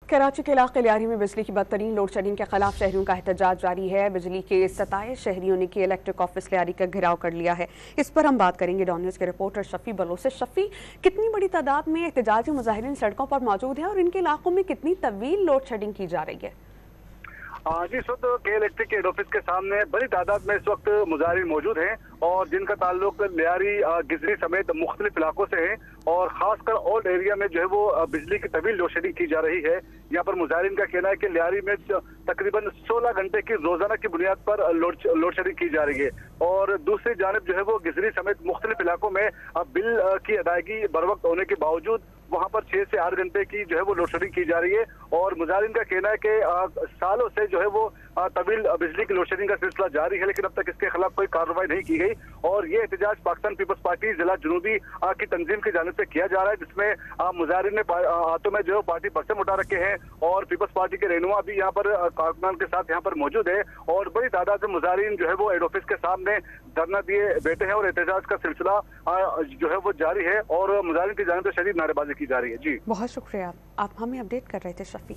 कराची के इलाके लियारी में बिजली की बदतरीन लोड शेडिंग के खिलाफ शहरियों का एहतजाज जारी है। बिजली के 27 शहरियों ने इलेक्ट्रिक ऑफिस लियारी का घेराव कर लिया है। इस पर हम बात करेंगे डॉन न्यूज़ के रिपोर्टर शफी बलोच से। शफी, कितनी बड़ी तादाद में एहतजाजी मुजाहिरीन सड़कों पर मौजूद है और इनके इलाकों में कितनी तवील लोड शेडिंग की जा रही है? जी, इस वक्त के इलेक्ट्रिक हेड ऑफिस के सामने बड़ी तादाद में इस वक्त मुजाहिरीन मौजूद हैं और जिनका ताल्लुक लियारी, गिजरी समेत मुख्तलिफ इलाकों से है और खासकर ओल्ड एरिया में जो है वो बिजली की तवील लोड शेडिंग की जा रही है। यहाँ पर मुजाहिरीन का कहना है कि लियारी में तकरीबन 16 घंटे की रोजाना की बुनियाद पर लोड शेडिंग की जा रही है और दूसरी जानिब जो है वो गिजरी समेत मुख्तलिफ इलाकों में बिल की अदायगी बर वक्त होने के बावजूद वहाँ पर 6 से 8 घंटे की जो है वो लोड शेडिंग की जा रही है और मुजाहिरीन का कहना है कि सालों से जो है वो तवील बिजली की लोड शेडिंग का सिलसिला जारी है, लेकिन अब तक इसके खिलाफ कोई कार्रवाई नहीं की गई और ये एहतजाज पाकिस्तान पीपल्स पार्टी जिला जुनूबी की तंजीम की जानिब से किया जा रहा है, जिसमें मुजाहिरीन ने हाथों में जो है पार्टी परचम उठा रखे हैं और पीपल्स पार्टी के रहनुमा भी यहाँ पर कारकुनान के साथ यहाँ पर मौजूद है और बड़ी तादाद में मुजाहिरीन जो है वो हेड ऑफिस के सामने धरना दिए बैठे हैं और एहतजाज का सिलसिला जो है वो जारी है और मुजाहिरीन की जानिब से शदीद नारेबाजी की जा रही है। जी, बहुत शुक्रिया, आप हमें अपडेट कर रहे थे शफी।